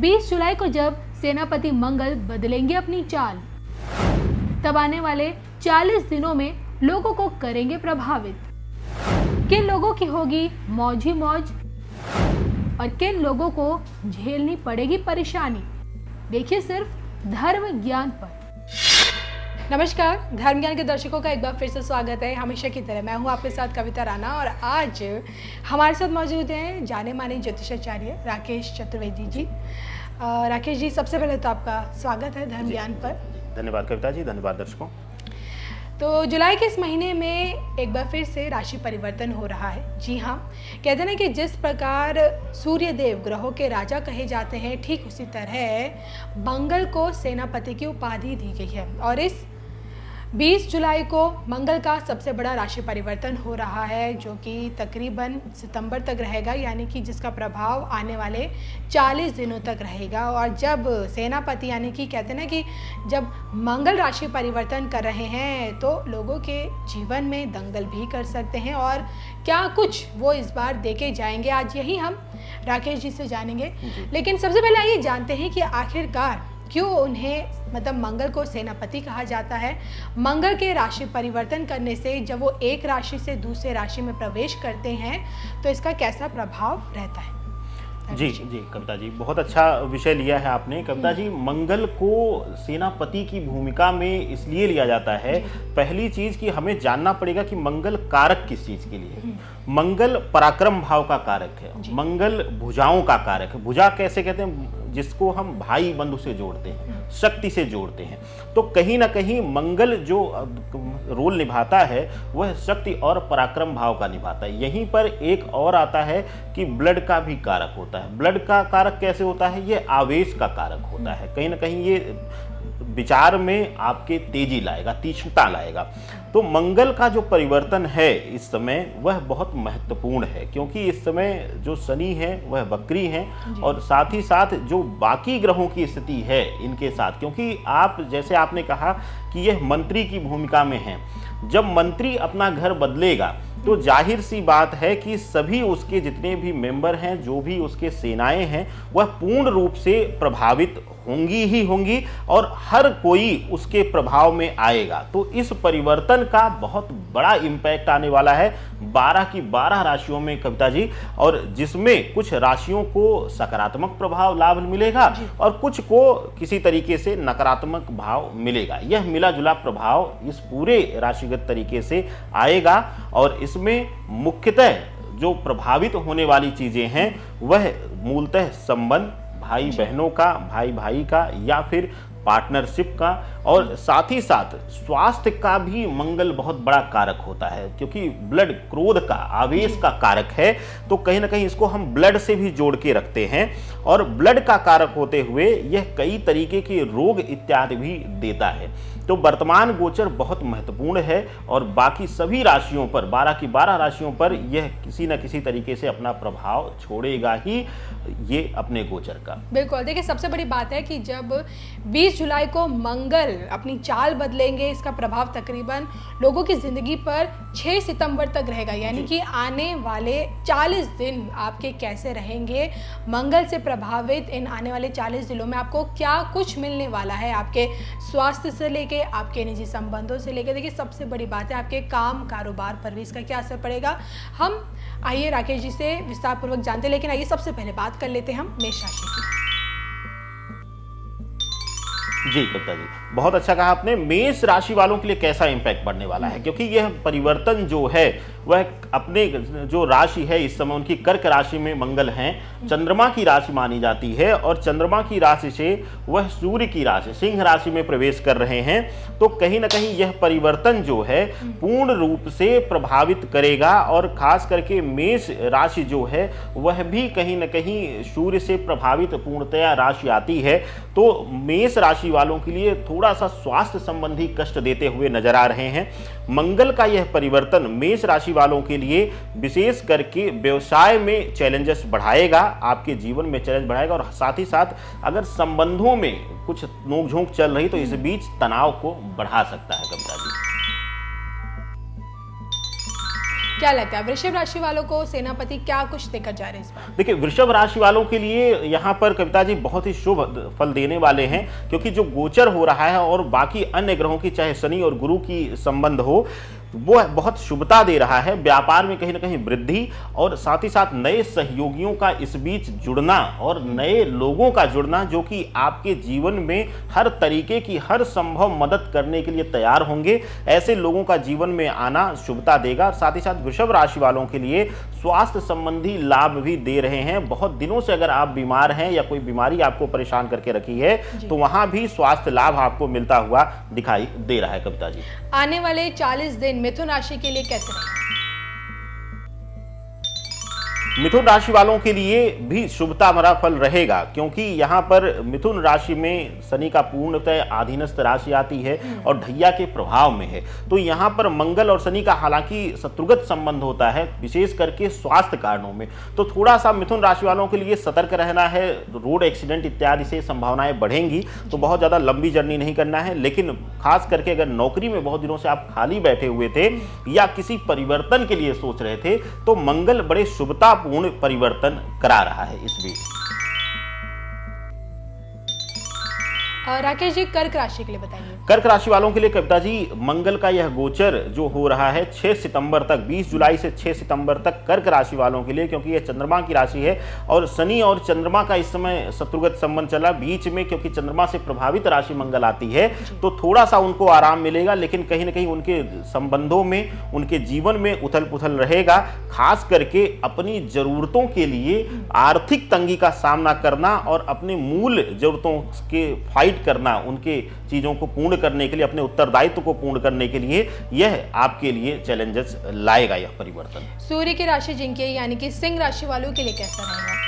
20 जुलाई को जब सेनापति मंगल बदलेंगे अपनी चाल, तब आने वाले 40 दिनों में लोगों को करेंगे प्रभावित। किन लोगों की होगी मौज ही मौज और किन लोगों को झेलनी पड़ेगी परेशानी, देखिए सिर्फ धर्म ज्ञान पर। नमस्कार, धर्म ज्ञान के दर्शकों का एक बार फिर से स्वागत है। हमेशा की तरह मैं हूं आपके साथ कविता राणा और आज हमारे साथ मौजूद हैं जाने माने ज्योतिषाचार्य राकेश चतुर्वेदी जी। राकेश जी, सबसे पहले तो आपका स्वागत है धर्म ज्ञान पर। धन्यवाद कविता जी, धन्यवाद दर्शकों। तो जुलाई के इस महीने में एक बार फिर से राशि परिवर्तन हो रहा है। जी हाँ, कहते हैं ना कि जिस प्रकार सूर्य देव ग्रहों के राजा कहे जाते हैं, ठीक उसी तरह मंगल को सेनापति की उपाधि दी गई है और इस 20 जुलाई को मंगल का सबसे बड़ा राशि परिवर्तन हो रहा है, जो कि तकरीबन सितंबर तक रहेगा, यानी कि जिसका प्रभाव आने वाले 40 दिनों तक रहेगा। और जब सेनापति यानी कि कहते हैं ना कि जब मंगल राशि परिवर्तन कर रहे हैं तो लोगों के जीवन में दंगल भी कर सकते हैं और क्या कुछ वो इस बार देके जाएंगे, आज यही हम राकेश जी से जानेंगे। लेकिन सबसे पहले आइए जानते हैं कि आखिरकार क्यों उन्हें मतलब मंगल को सेनापति कहा जाता है। मंगल के राशि परिवर्तन करने से जब वो एक राशि से दूसरे राशि में प्रवेश करते हैं तो इसका कैसा प्रभाव रहता है? जी कविता जी, बहुत अच्छा विषय लिया है आपने। कविता जी, मंगल को सेनापति की भूमिका में इसलिए लिया जाता है, पहली चीज कि हमें जानना पड़ेगा कि मंगल कारक किस चीज के लिए। मंगल पराक्रम भाव का कारक है, मंगल भुजाओं का कारक है। भुजा कैसे कहते हैं? जिसको हम भाई बंधु से जोड़ते हैं, शक्ति से जोड़ते हैं। तो कहीं ना कहीं मंगल जो रोल निभाता है वह शक्ति और पराक्रम भाव का निभाता है। यहीं पर एक और आता है कि ब्लड का भी कारक होता है। ब्लड का कारक कैसे होता है? ये आवेश का कारक होता है। कहीं ना कहीं ये विचार में आपके तेजी लाएगा, तीक्ष्णता लाएगा। तो मंगल का जो परिवर्तन है इस समय वह बहुत महत्वपूर्ण है, क्योंकि इस समय जो शनि है वह वक्री हैं और साथ ही साथ जो बाकी ग्रहों की स्थिति है इनके साथ, क्योंकि आप जैसे आपने कहा कि यह मंत्री की भूमिका में है। जब मंत्री अपना घर बदलेगा तो जाहिर सी बात है कि सभी उसके जितने भी मेंबर हैं, जो भी उसके सेनाएं हैं, वह पूर्ण रूप से प्रभावित होंगी ही होंगी और हर कोई उसके प्रभाव में आएगा। तो इस परिवर्तन का बहुत बड़ा इम्पैक्ट आने वाला है 12 की 12 राशियों में कविता जी, और जिसमें कुछ राशियों को सकारात्मक प्रभाव लाभ मिलेगा और कुछ को किसी तरीके से नकारात्मक भाव मिलेगा। यह मिला जुला प्रभाव इस पूरे राशिगत तरीके से आएगा और इसमें मुख्यतः जो प्रभावित होने वाली चीजें हैं वह मूलतः संबंध, भाई बहनों का, भाई भाई का या फिर पार्टनरशिप का, और साथ ही साथ स्वास्थ्य का भी मंगल बहुत बड़ा कारक होता है, क्योंकि ब्लड क्रोध का, आवेश का कारक है। तो कहीं ना कहीं इसको हम ब्लड से भी जोड़ के रखते हैं और ब्लड का कारक होते हुए यह कई तरीके के रोग इत्यादि भी देता है। तो वर्तमान गोचर बहुत महत्वपूर्ण है और बाकी सभी राशियों पर, 12 की 12 राशियों पर यह किसी न किसी तरीके से अपना प्रभाव छोड़ेगा ही ये अपने गोचर का। बिल्कुल, देखिए सबसे बड़ी बात है कि जब 20 जुलाई को मंगल अपनी चाल बदलेंगे, इसका प्रभाव तकरीबन लोगों की जिंदगी पर 6 सितंबर तक रहेगा, यानी कि आने वाले 40 दिन आपके कैसे रहेंगे मंगल से प्रभावित। इन आने वाले 40 दिनों में आपको क्या कुछ मिलने वाला है, आपके स्वास्थ्य से लेके आपके निजी संबंधों से लेकर, देखिए सबसे बड़ी बात है आपके काम कारोबार पर भी इसका क्या असर पड़ेगा। हम आइए राकेश जी से विस्तार पूर्वक जानते हैं, लेकिन आइए सबसे पहले बात कर लेते हैं हम मेष राशि की। जी कविता जी, बहुत अच्छा कहा आपने। मेष राशि वालों के लिए कैसा इंपैक्ट पड़ने वाला है, क्योंकि यह परिवर्तन जो है वह अपने जो राशि है इस समय उनकी कर्क राशि में मंगल हैं, चंद्रमा की राशि मानी जाती है और चंद्रमा की राशि से वह सूर्य की राशि सिंह राशि में प्रवेश कर रहे हैं। तो कहीं ना कहीं यह परिवर्तन जो है पूर्ण रूप से प्रभावित करेगा और खास करके मेष राशि जो है वह भी कहीं ना कहीं सूर्य से प्रभावित पूर्णतया राशि आती है। तो मेष राशि वालों के लिए थोड़ा सा स्वास्थ्य संबंधी कष्ट देते हुए नजर आ रहे हैं। मंगल का यह परिवर्तन मेष राशि वालों के लिए विशेष करके व्यवसाय में चैलेंजेस बढ़ाएगा, आपके जीवन में चैलेंज बढ़ाएगा और साथ ही साथ अगर संबंधों में कुछ नोकझोंक चल रही तो इस बीच तनाव को बढ़ा सकता है कविता जी। क्या लगता है वृषभ राशि वालों को सेनापति क्या कुछ देकर जा रहे हैं इस बार? देखिए, वृषभ राशि वालों के लिए यहाँ पर कविता जी बहुत ही शुभ फल देने वाले हैं, क्योंकि जो गोचर हो रहा है और बाकी अन्य ग्रहों की, चाहे शनि और गुरु की संबंध हो, वो बहुत शुभता दे रहा है। व्यापार में कहीं ना कहीं वृद्धि और साथ ही साथ नए सहयोगियों का इस बीच जुड़ना और नए लोगों का जुड़ना, जो कि आपके जीवन में हर तरीके की हर संभव मदद करने के लिए तैयार होंगे। ऐसे लोगों का जीवन में आना शुभता देगा। साथ ही साथ वृषभ राशि वालों के लिए स्वास्थ्य संबंधी लाभ भी दे रहे हैं। बहुत दिनों से अगर आप बीमार हैं या कोई बीमारी आपको परेशान करके रखी है, तो वहां भी स्वास्थ्य लाभ आपको मिलता हुआ दिखाई दे रहा है कविता जी। आने वाले 40 दिन मिथुन राशि के लिए कैसे रहेंगे? मिथुन राशि वालों के लिए भी शुभता भरा फल रहेगा, क्योंकि यहाँ पर मिथुन राशि में शनि का पूर्णतः आधीनस्थ राशि आती है और ढैया के प्रभाव में है। तो यहाँ पर मंगल और शनि का हालांकि शत्रुगत संबंध होता है, विशेष करके स्वास्थ्य कारणों में। तो थोड़ा सा मिथुन राशि वालों के लिए सतर्क रहना है। रोड एक्सीडेंट इत्यादि से संभावनाएं बढ़ेंगी, तो बहुत ज़्यादा लंबी जर्नी नहीं करना है। लेकिन खास करके अगर नौकरी में बहुत दिनों से आप खाली बैठे हुए थे या किसी परिवर्तन के लिए सोच रहे थे, तो मंगल बड़े शुभता पूर्ण परिवर्तन करा रहा है इस बीच। राकेश जी, कर्क राशि के लिए बताइए। कर्क राशि वालों के लिए कविता जी, मंगल का यह गोचर जो हो रहा है 6 सितंबर तक, 20 जुलाई से 6 सितंबर तक कर्क राशि वालों के लिए, क्योंकि यह चंद्रमा की राशि है और शनि और चंद्रमा का इस समय शत्रुगत संबंध चला बीच में, क्योंकि चंद्रमा से प्रभावित राशि मंगल आती है, तो थोड़ा सा उनको आराम मिलेगा। लेकिन कहीं ना कहीं उनके संबंधों में, उनके जीवन में उथल पुथल रहेगा। खास करके अपनी जरूरतों के लिए आर्थिक तंगी का सामना करना और अपने मूल जरूरतों के फाइट करना, उनके चीजों को पूर्ण करने के लिए, अपने उत्तरदायित्व को पूर्ण करने के लिए, यह आपके लिए चैलेंजेस लाएगा यह परिवर्तन। सूर्य की राशि जिनके यानी कि सिंह राशि वालों के लिए कैसा रहेगा?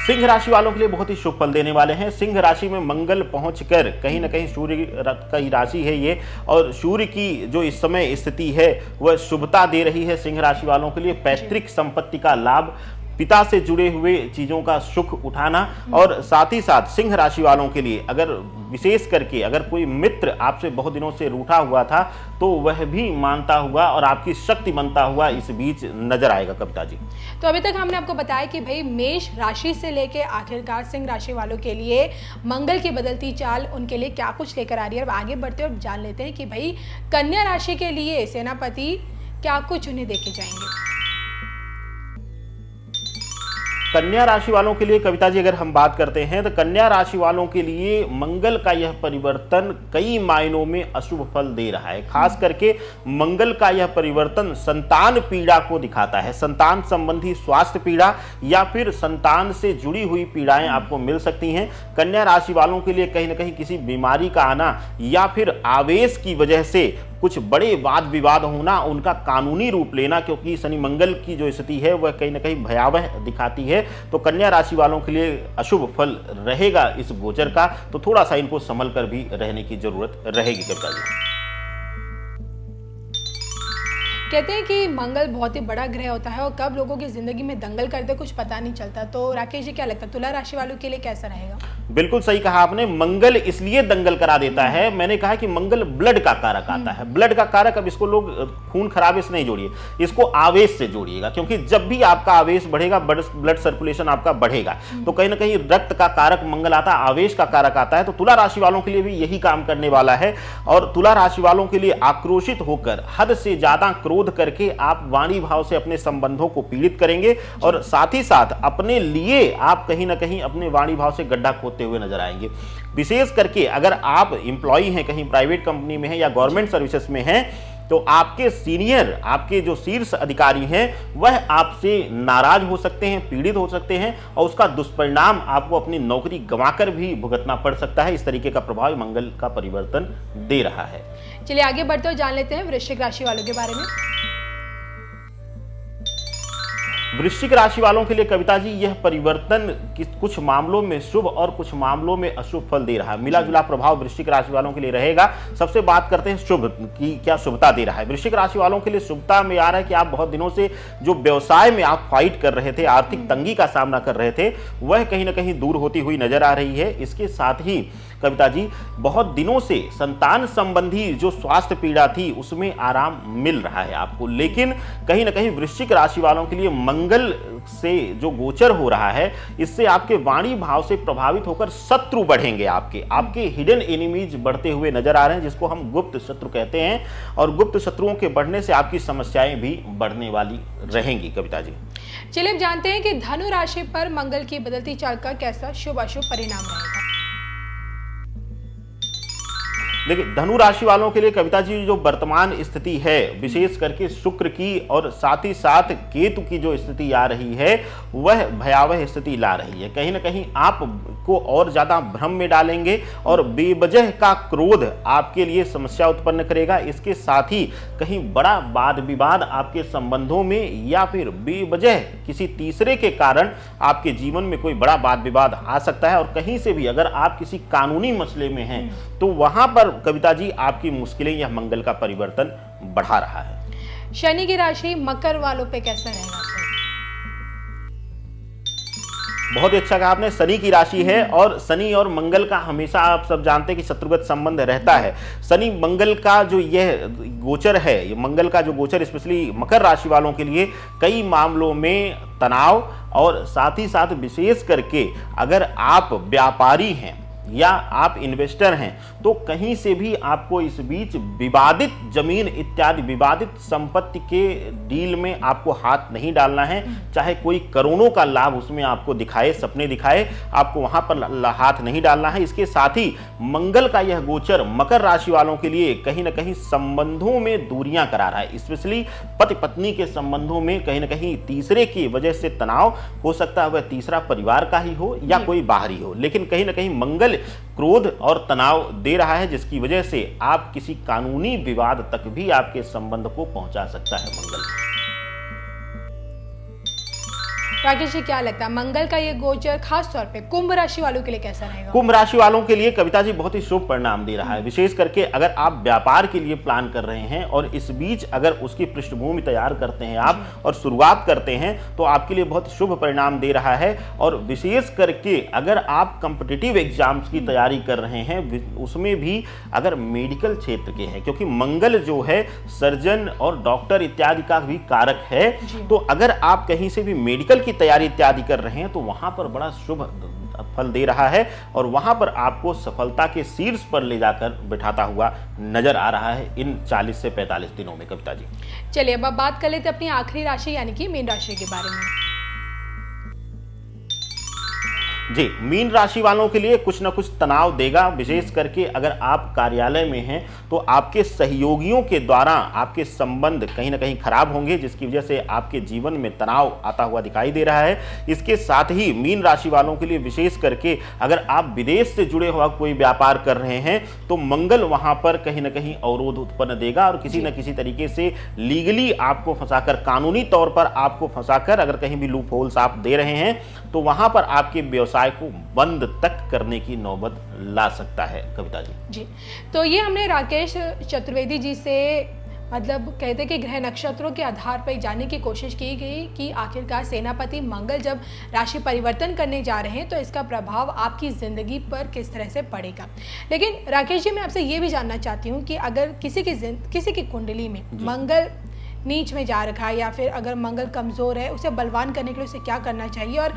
सिंह राशि वालों के लिए बहुत ही शुभ फल देने वाले हैं। सिंह राशि में मंगल पहुंचकर कहीं ना कहीं सूर्य का ही राशि है ये, और सूर्य की जो इस समय स्थिति है वह शुभता दे रही है सिंह राशि वालों के लिए। पैतृक संपत्ति का लाभ, पिता से जुड़े हुए चीजों का सुख उठाना, और साथ ही साथ सिंह राशि वालों के लिए अगर विशेष करके अगर कोई मित्र आपसे बहुत दिनों से रूठा हुआ था, तो वह भी मानता हुआ और आपकी शक्ति बनता हुआ इस बीच नजर आएगा कविता जी। तो अभी तक हमने आपको बताया कि भाई मेष राशि से लेके आखिरकार सिंह राशि वालों के लिए मंगल की बदलती चाल उनके लिए क्या कुछ लेकर आ रही है। अब आगे बढ़ते और जान लेते हैं कि भाई कन्या राशि के लिए सेनापति क्या कुछ उन्हें देके जाएंगे। कन्या राशि वालों के लिए कविता जी अगर हम बात करते हैं, तो कन्या राशि वालों के लिए मंगल का यह परिवर्तन कई मायनों में अशुभ फल दे रहा है। खास करके मंगल का यह परिवर्तन संतान पीड़ा को दिखाता है। संतान संबंधी स्वास्थ्य पीड़ा या फिर संतान से जुड़ी हुई पीड़ाएं आपको मिल सकती हैं। कन्या राशि वालों के लिए कहीं ना कहीं किसी बीमारी का आना या फिर आवेश की वजह से कुछ बड़े वाद विवाद होना, उनका कानूनी रूप लेना, क्योंकि शनि मंगल की जो स्थिति है वह कहीं ना कहीं भयावह दिखाती है। तो कन्या राशि वालों के लिए अशुभ फल रहेगा इस गोचर का, तो थोड़ा सा इनको संभल कर भी रहने की जरूरत रहेगी कविता जी। कहते हैं कि मंगल बहुत ही बड़ा ग्रह होता है और कब लोगों की जिंदगी में दंगल कर दे कुछ पता नहीं चलता। तो राकेश जी, क्या लगता है तुला राशि वालों के लिए कैसा रहेगा? बिल्कुल सही कहा आपने। मंगल इसलिए दंगल करा देता है, मैंने कहा कि मंगल ब्लड का कारक आता है। ब्लड का कारक, अब इसको लोग खून खराबे से नहीं जोड़िए, इसको आवेश से जोड़िएगा, क्योंकि जब भी आपका आवेश बढ़ेगा, ब्लड सर्कुलेशन आपका बढ़ेगा। तो कहीं ना कहीं रक्त का कारक मंगल आता है, आवेश का कारक आता है। तो तुला राशि वालों के लिए भी यही काम करने वाला है। और तुला राशि वालों के लिए आक्रोशित होकर हद से ज्यादा क्रोध करके आप वाणी भाव से अपने संबंधों को पीड़ित करेंगे, और साथ ही साथ अपने लिए आप कहीं ना कहीं अपने वाणी भाव से गड्ढा खोदते हुए नजर आएंगे। विशेष करके अगर आप एम्प्लॉय हैं, कहीं प्राइवेट कंपनी में हैं या गवर्नमेंट सर्विसेज में हैं, तो आपके सीनियर, आपके जो शीर्ष अधिकारी हैं, वह आपसे नाराज हो सकते हैं, पीड़ित हो सकते हैं, और उसका दुष्परिणाम आपको अपनी नौकरी गंवाकर भी भुगतना पड़ सकता है। इस तरीके का प्रभाव मंगल का परिवर्तन दे रहा है। चलिए आगे बढ़ते हुए जान लेते हैं वृश्चिक राशि वालों के बारे में। वृश्चिक राशि वालों के लिए कविता जी यह परिवर्तन कुछ मामलों में शुभ और कुछ मामलों में अशुभ फल दे रहा है। मिला जुला प्रभाव वृश्चिक राशि वालों के लिए रहेगा। सबसे बात करते हैं शुभ की, क्या शुभता दे रहा है। वृश्चिक राशि वालों के लिए शुभता में आ रहा है कि आप बहुत दिनों से जो व्यवसाय में आप फाइट कर रहे थे, आर्थिक तंगी का सामना कर रहे थे, वह कहीं ना कहीं दूर होती हुई नजर आ रही है। इसके साथ ही कविता जी बहुत दिनों से संतान संबंधी जो स्वास्थ्य पीड़ा थी उसमें आराम मिल रहा है आपको। लेकिन कहीं ना कहीं वृश्चिक राशि वालों के लिए मंगल से जो गोचर हो रहा है, इससे आपके वाणी भाव से प्रभावित होकर शत्रु बढ़ेंगे। आपके हिडन एनिमीज बढ़ते हुए नजर आ रहे हैं, जिसको हम गुप्त शत्रु कहते हैं। और गुप्त शत्रुओं के बढ़ने से आपकी समस्याएं भी बढ़ने वाली रहेंगी कविता जी। चलिए हम जानते हैं कि धनु राशि पर मंगल की बदलती चाल का कैसा शुभ अशुभ परिणाम रहेगा। देखिए, धनु राशि वालों के लिए कविता जी जो वर्तमान स्थिति है, विशेष करके शुक्र की और साथ ही साथ केतु की जो स्थिति आ रही है, वह भयावह स्थिति ला रही है। कहीं ना कहीं आपको और ज्यादा भ्रम में डालेंगे और बेवजह का क्रोध आपके लिए समस्या उत्पन्न करेगा। इसके साथ ही कहीं बड़ा वाद विवाद आपके संबंधों में या फिर बेवजह किसी तीसरे के कारण आपके जीवन में कोई बड़ा वाद विवाद आ सकता है। और कहीं से भी अगर आप किसी कानूनी मसले में हैं तो वहां पर कविता जी आपकी मुश्किलें यह मंगल का परिवर्तन बढ़ा रहा है। शनि की राशि मकर वालों पे कैसा रहेगा सर? बहुत ही अच्छा कहा आपने। शनि की राशि है और शनि और मंगल का हमेशा आप सब जानते हैं कि शत्रुगत संबंध रहता है। शनि मंगल का जो यह गोचर है, ये मंगल का जो गोचर स्पेशली मकर राशि वालों के लिए कई मामलों में तनाव और साथ ही साथ विशेष करके अगर आप व्यापारी हैं या आप इन्वेस्टर हैं तो कहीं से भी आपको इस बीच विवादित जमीन इत्यादि विवादित संपत्ति के डील में आपको हाथ नहीं डालना है। चाहे कोई करोड़ों का लाभ उसमें आपको दिखाए, सपने दिखाए, आपको वहां पर हाथ नहीं डालना है। इसके साथ ही मंगल का यह गोचर मकर राशि वालों के लिए कहीं ना कहीं संबंधों में दूरियां करा रहा है। स्पेशली पति पत्नी के संबंधों में कहीं ना कहीं तीसरे की वजह से तनाव हो सकता है, वह तीसरा परिवार का ही हो या कोई बाहरी हो। लेकिन कहीं ना कहीं मंगल क्रोध और तनाव दे रहा है, जिसकी वजह से आप किसी कानूनी विवाद तक भी आपके संबंध को पहुंचा सकता है मंगल। राकेश जी, क्या लगता है मंगल का ये गोचर खास तौर पे कुंभ राशि वालों के लिए कैसा रहेगा? कुंभ राशि वालों के लिए कविता जी बहुत ही शुभ परिणाम दे रहा है। विशेष करके अगर आप व्यापार के लिए प्लान कर रहे हैं और इस बीच अगर उसकी पृष्ठभूमि तैयार करते हैं आप और शुरुआत करते हैं तो आपके लिए बहुत शुभ परिणाम दे रहा है। और विशेष करके अगर आप कॉम्पिटिटिव एग्जाम्स की तैयारी कर रहे हैं, उसमें भी अगर मेडिकल क्षेत्र के हैं, क्योंकि मंगल जो है सर्जन और डॉक्टर इत्यादि का भी कारक है, तो अगर आप कहीं से भी मेडिकल की तैयारी इत्यादि कर रहे हैं तो वहां पर बड़ा शुभ फल दे रहा है और वहां पर आपको सफलता के शीर्ष पर ले जाकर बिठाता हुआ नजर आ रहा है इन 40 से 45 दिनों में कविता जी। चलिए अब बात कर लेते हैं अपनी आखिरी राशि यानी कि मीन राशि के बारे में। जी, मीन राशि वालों के लिए कुछ ना कुछ तनाव देगा। विशेष करके अगर आप कार्यालय में हैं तो आपके सहयोगियों के द्वारा आपके संबंध कहीं ना कहीं खराब होंगे, जिसकी वजह से आपके जीवन में तनाव आता हुआ दिखाई दे रहा है। इसके साथ ही मीन राशि वालों के लिए विशेष करके अगर आप विदेश से जुड़े हुआ कोई व्यापार कर रहे हैं तो मंगल वहां पर कहीं ना कहीं अवरोध उत्पन्न देगा और किसी न किसी तरीके से लीगली आपको फंसाकर, कानूनी तौर पर आपको फंसाकर अगर कहीं भी लूप होल्स आप दे रहे हैं तो वहां पर आपके व्यवसाय को बंद तक करने की नौबत ला सकता है कविता जी। तो ये हमने राकेश चतुर्वेदी जी से मतलब कहते कि ग्रह नक्षत्रों के आधार पर जानने की कोशिश की गई कि आखिरकार सेनापति मंगल जब राशि परिवर्तन करने जा रहे हैं तो इसका प्रभाव आपकी ज़िंदगी पर किस तरह से पड़ेगा। लेकिन राकेश जी, मैं आपसे ये भी जानना चाहती हूँ कि अगर किसी की कुंडली में मंगल नीच में जा रखा है या फिर अगर मंगल कमज़ोर है, उसे बलवान करने के लिए उसे क्या करना चाहिए और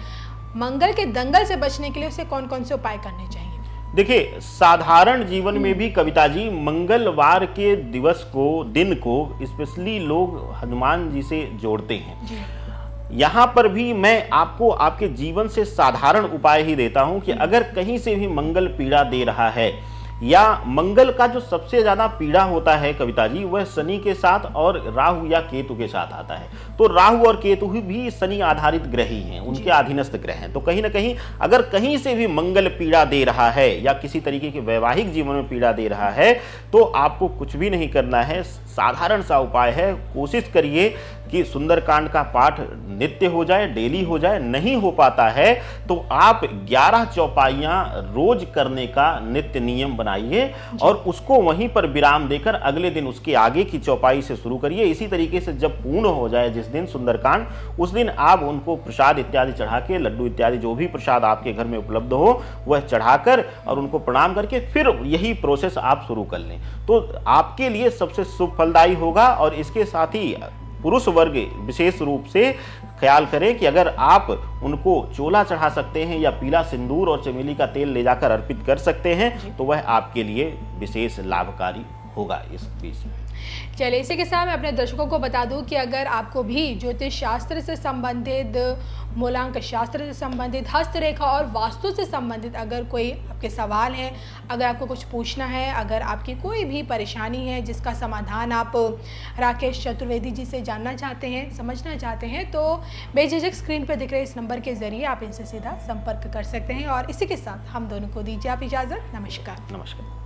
मंगल के दंगल से बचने के लिए उसे कौन कौन से उपाय करने चाहिए? देखिए, साधारण जीवन में भी कविता जी मंगलवार के दिन को स्पेशली लोग हनुमान जी से जोड़ते हैं। यहाँ पर भी मैं आपको आपके जीवन से साधारण उपाय ही देता हूं कि अगर कहीं से भी मंगल पीड़ा दे रहा है या मंगल का जो सबसे ज्यादा पीड़ा होता है कविता जी वह शनि के साथ और राहु या केतु के साथ आता है। तो राहु और केतु भी शनि आधारित ग्रह ही हैं, उनके अधीनस्थ ग्रह हैं। तो कहीं ना कहीं अगर कहीं से भी मंगल पीड़ा दे रहा है या किसी तरीके के वैवाहिक जीवन में पीड़ा दे रहा है तो आपको कुछ भी नहीं करना है, साधारण सा उपाय है। कोशिश करिए कि सुंदरकांड का पाठ नित्य हो जाए, डेली हो जाए, नहीं हो पाता है तो आप 11 चौपाइयां रोज करने का नित्य नियम बनाइए और उसको वहीं पर विराम देकर अगले दिन उसके आगे की चौपाई से शुरू करिए। इसी तरीके से जब पूर्ण हो जाए जिस दिन सुंदरकांड, उस दिन आप उनको प्रसाद इत्यादि चढ़ा के, लड्डू इत्यादि जो भी प्रसाद आपके घर में उपलब्ध हो वह चढ़ाकर और उनको प्रणाम करके फिर यही प्रोसेस आप शुरू कर लें तो आपके लिए सबसे शुभ फलदायी होगा। और इसके साथ ही पुरुष वर्ग विशेष रूप से ख्याल करें कि अगर आप उनको चोला चढ़ा सकते हैं या पीला सिंदूर और चमेली का तेल ले जाकर अर्पित कर सकते हैं तो वह आपके लिए विशेष लाभकारी होगा इस बीच में। चलिए, इसी के साथ मैं अपने दर्शकों को बता दूं कि अगर आपको भी ज्योतिष शास्त्र से संबंधित, मूलांक शास्त्र से संबंधित, हस्तरेखा और वास्तु से संबंधित अगर कोई आपके सवाल हैं, अगर आपको कुछ पूछना है, अगर आपकी कोई भी परेशानी है जिसका समाधान आप राकेश चतुर्वेदी जी से जानना चाहते हैं, समझना चाहते हैं, तो बेझिझक स्क्रीन पर दिख रहे इस नंबर के ज़रिए आप इनसे सीधा संपर्क कर सकते हैं। और इसी के साथ हम दोनों को दीजिए आप इजाज़त। नमस्कार। नमस्कार।